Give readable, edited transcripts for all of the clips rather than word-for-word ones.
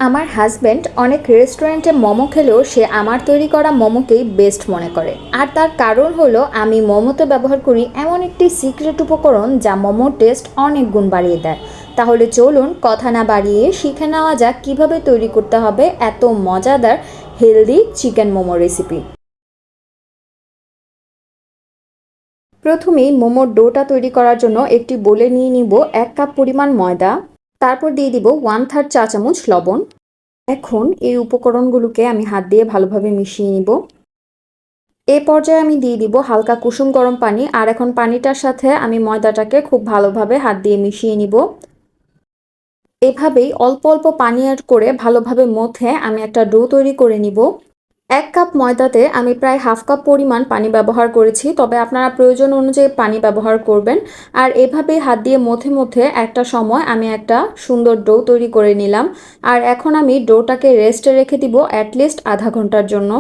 আমার হাজব্যান্ড অনেক রেস্টুরেন্টে মোমো খেলেও সে আমার তৈরি করা মোমোকেই বেস্ট মনে করে। আর তার কারণ হলো আমি মোমোতে ব্যবহার করি এমন একটি সিক্রেট উপকরণ যা মোমোর টেস্ট অনেক গুণ বাড়িয়ে দেয়। তাহলে চলুন কথা না বাড়িয়ে শিখে নেওয়া যাক কীভাবে তৈরি করতে হবে এত মজাদার হেলদি চিকেন মোমো রেসিপি। প্রথমেই মোমোর ডোটা তৈরি করার জন্য একটি বোলে নিয়ে নিব 1 কাপ পরিমাণ ময়দা। তারপর দিয়ে দিব 1/3 চা চামচ লবণ। এখন এই উপকরণগুলোকে আমি হাত দিয়ে ভালোভাবে মিশিয়ে নিব। এই পর্যায়ে আমি দিয়ে দিব হালকা কুসুম গরম পানি। আর এখন পানিটার সাথে আমি ময়দাটাকে খুব ভালোভাবে হাত দিয়ে মিশিয়ে নিব। এভাবেই অল্প অল্প পানি অ্যাড করে ভালোভাবে মথে আমি একটা ডো তৈরি করে নিব। 1 কাপ ময়দাতে আমি প্রায় হাফ কাপ পরিমাণ পানি ব্যবহার করেছি, তবে আপনারা প্রয়োজন অনুযায়ী পানি ব্যবহার করবেন। আর এভাবেই হাত দিয়ে মথে মথে একটা সময় আমি একটা সুন্দর ডো তৈরি করে নিলাম। আর এখন আমি ডোটাকে রেস্টে রেখে দিব অ্যাটলিস্ট আধা ঘন্টার জন্য।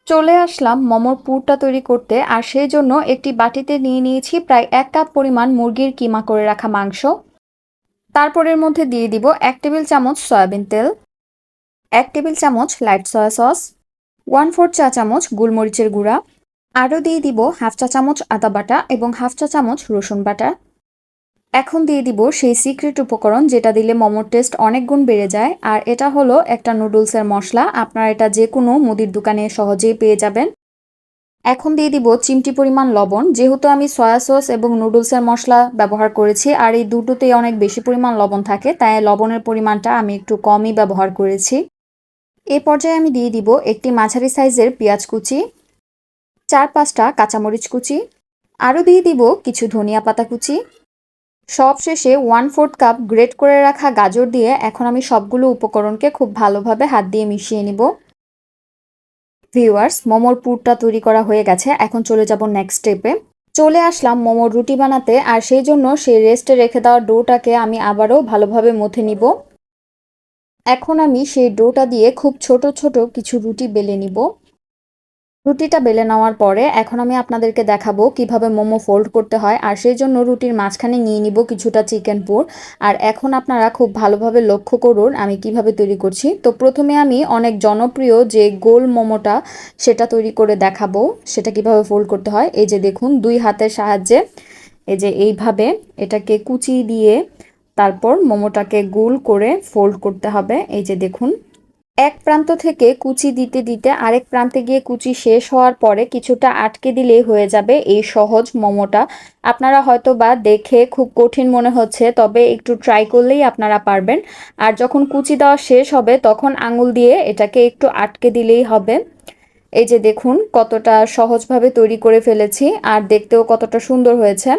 চলে আসলাম মোমোর পুরটা তৈরি করতে। আর সেই জন্য একটি বাটিতে নিয়ে নিয়েছি প্রায় 1 কাপ পরিমাণ মুরগির কিমা করে রাখা মাংস। তারপর এর মধ্যে দিয়ে দিব 1 টেবিল চামচ সয়াবিন তেল, 1 টেবিল চামচ লাইট সয়া সস, 1/4 চা চামচ গোলমরিচের গুঁড়া। আরও দিয়ে দিব হাফ চা চামচ আদা বাটা এবং হাফ চা চামচ রসুন বাটা। এখন দিয়ে দিব সেই সিক্রেট উপকরণ যেটা দিলে মোমোর টেস্ট অনেক গুণ বেড়ে যায়। আর এটা হলো একটা নুডলসের মশলা। আপনারা এটা যে কোনো মুদির দোকানে সহজেই পেয়ে যাবেন। এখন দিয়ে দিব চিমটি পরিমাণ লবণ। যেহেতু আমি সয়া সস এবং নুডলসের মশলা ব্যবহার করেছি আর এই দুটোতেই অনেক বেশি পরিমাণ লবণ থাকে, তাই লবণের পরিমাণটা আমি একটু কমই ব্যবহার করেছি। এই পর্যায়ে আমি দিয়ে দিব একটি মাঝারি সাইজের পেঁয়াজ কুচি, 4-5টা কাঁচামরিচ কুচি, আরও দিয়ে দিব কিছু ধনিয়া পাতা কুচি। সবশেষে 1/4 কাপ গ্রেট করে রাখা গাজর দিয়ে এখন আমি সবগুলো উপকরণকে খুব ভালোভাবে হাত দিয়ে মিশিয়ে নিব। ভিউয়ার্স, মোমোর পুরটা তৈরি করা হয়ে গেছে। এখন চলে যাব নেক্সট স্টেপে। চলে আসলাম মোমোর রুটি বানাতে। আর সেই জন্য সেই রেস্টে রেখে দেওয়া ডোটাকে আমি আবারও ভালোভাবে মথে নিব। এখন আমি সেই ডোটা দিয়ে খুব ছোট ছোট কিছু রুটি বেলে নিব। রুটিটা বেলে নেওয়ার পরে এখন আমি আপনাদেরকে দেখাবো কিভাবে মোমো ফোল্ড করতে হয়। আর সেই জন্য রুটির মাঝখানে নিয়ে নিব কিছুটা চিকেন পুর। আর এখন আপনারা খুব ভালোভাবে লক্ষ্য করুন আমি কিভাবে তৈরি করছি। তো প্রথমে আমি অনেক জনপ্রিয় যে গোল মোমোটা সেটা তৈরি করে দেখাবো, সেটা কিভাবে ফোল্ড করতে হয়। এই যে দেখুন, 2 হাতের সাহায্যে এই যে এইভাবে এটাকে কুচি দিয়ে তারপর মোমোটাকে গোল করে ফোল্ড করতে হবে। এই যে দেখুন, এক প্রান্ত থেকে কুচি দিতে দিতে আরেক প্রান্তে গিয়ে কুচি শেষ হওয়ার পরে কিছুটা আটকে দিলেই হয়ে যাবে এই সহজ মোমোটা। আপনারা হয়তো বা দেখে খুব কঠিন মনে হচ্ছে, তবে একটু ট্রাই করলেই আপনারা পারবেন। আর যখন কুচি দেওয়া শেষ হবে তখন আঙুল দিয়ে এটাকে একটু আটকে দিলেই হবে। এই যে দেখুন কতটা সহজভাবে তৈরি করে ফেলেছি আর দেখতেও কতটা সুন্দর হয়েছে।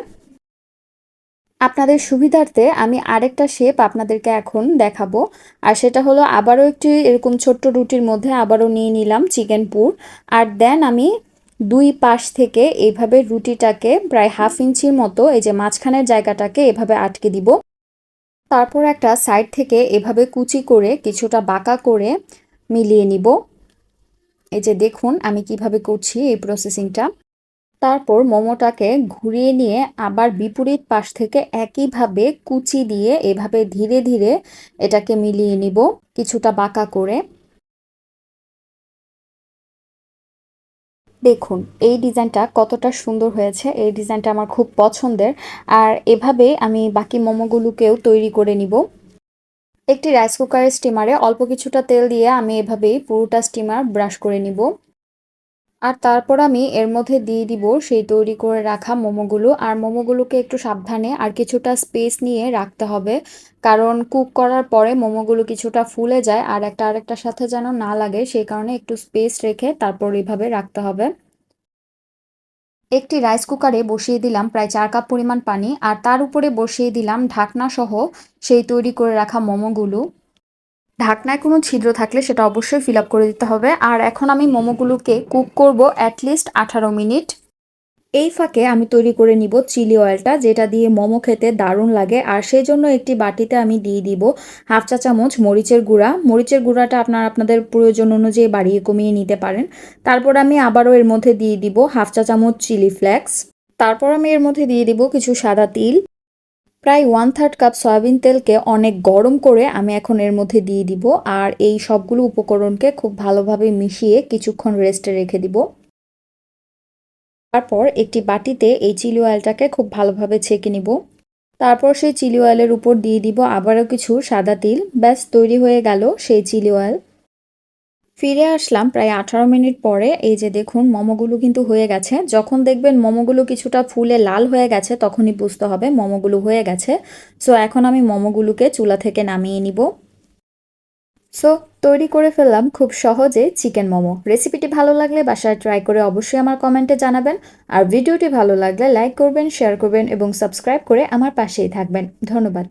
আপনাদের সুবিধার্থে আমি আরেকটা শেপ আপনাদেরকে এখন দেখাবো। আর সেটা হলো আবারও একটি এরকম ছোট্ট রুটির মধ্যে আবারও নিয়ে নিলাম চিকেন পুর। আর দেন আমি 2 পাশ থেকে এইভাবে রুটিটাকে প্রায় 1/2 ইঞ্চির মতো এই যে মাঝখানের জায়গাটাকে এভাবে আটকে দিব। তারপর একটা সাইড থেকে এভাবে কুচি করে কিছুটা বাঁকা করে মিলিয়ে নিব। এই যে দেখুন আমি কিভাবে করছি এই প্রসেসিংটা। তারপর মোমোটাকে ঘুরিয়ে নিয়ে আবার বিপরীত পাশ থেকে একইভাবে কুচি দিয়ে এভাবে ধীরে ধীরে এটাকে মিলিয়ে নিব কিছুটা বাঁকা করে। দেখুন এই ডিজাইনটা কতটা সুন্দর হয়েছে, এই ডিজাইনটা আমার খুব পছন্দের। আর এভাবে আমি বাকি মোমোগুলোকেও তৈরি করে নিব। একটি রাইস কুকারের স্টিমারে অল্প কিছুটা তেল দিয়ে আমি এভাবেই পুরোটা স্টিমার ব্রাশ করে নিব। আর তারপর আমি এর মধ্যে দিয়ে দিব সেই তৈরি করে রাখা মোমোগুলো। আর মোমোগুলোকে একটু সাবধানে আর কিছুটা স্পেস নিয়ে রাখতে হবে, কারণ কুক করার পরে মোমোগুলো কিছুটা ফুলে যায় আর একটা আরেকটার সাথে যেন না লাগে, সেই কারণে একটু স্পেস রেখে তারপর এইভাবে রাখতে হবে। একটি রাইস কুকারে বসিয়ে দিলাম প্রায় 4 কাপ পরিমাণ পানি। আর তার উপরে বসিয়ে দিলাম ঢাকনা সহ সেই তৈরি করে রাখা মোমোগুলো। ঢাকনায় কোনো ছিদ্র থাকলে সেটা অবশ্যই ফিল আপ করে দিতে হবে। আর এখন আমি মোমোগুলোকে কুক করব অ্যাটলিস্ট 18 মিনিট। এই ফাঁকে আমি তৈরি করে নিব চিলি অয়েলটা, যেটা দিয়ে মোমো খেতে দারুণ লাগে। আর সেই জন্য একটি বাটিতে আমি দিয়ে দিব হাফ চা চামচ মরিচের গুঁড়া। মরিচের গুঁড়াটা আপনারা আপনাদের প্রয়োজন অনুযায়ী বাড়িয়ে কমিয়ে নিতে পারেন। তারপর আমি আবারও এর মধ্যে দিয়ে দিব হাফ চা চামচ চিলি ফ্লেক্স। তারপর আমি এর মধ্যে দিয়ে দিব কিছু সাদা তিল। প্রায় 1/3 কাপ সয়াবিন তেলকে অনেক গরম করে আমি এখন এর মধ্যে দিয়ে দিব, আর এই সবগুলো উপকরণকে খুব ভালোভাবে মিশিয়ে কিছুক্ষণ রেস্টে রেখে দিব। তারপর একটি বাটিতে এই চিলি অয়েলটাকে খুব ভালোভাবে ছেঁকে নিব। তারপর সেই চিলি অয়েলের উপর দিয়ে দিব আবারও কিছু সাদা তিল। ব্যাস তৈরি হয়ে গেল সেই চিলি অয়েল। ফিরে আসলাম প্রায় 18 মিনিট পরে। এই যে দেখুন মোমোগুলো কিন্তু হয়ে গেছে। যখন দেখবেন মোমোগুলো কিছুটা ফুলে লাল হয়ে গেছে তখনই বুঝতে হবে মোমোগুলো হয়ে গেছে। সো এখন আমি মোমোগুলোকে চুলা থেকে নামিয়ে নিব। সো তৈরি করে ফেললাম খুব সহজে চিকেন মোমো। রেসিপিটি ভালো লাগলে বাসায় ট্রাই করে অবশ্যই আমার কমেন্টে জানাবেন। আর ভিডিওটি ভালো লাগলে লাইক করবেন, শেয়ার করবেন এবং সাবস্ক্রাইব করে আমার পাশেই থাকবেন। ধন্যবাদ।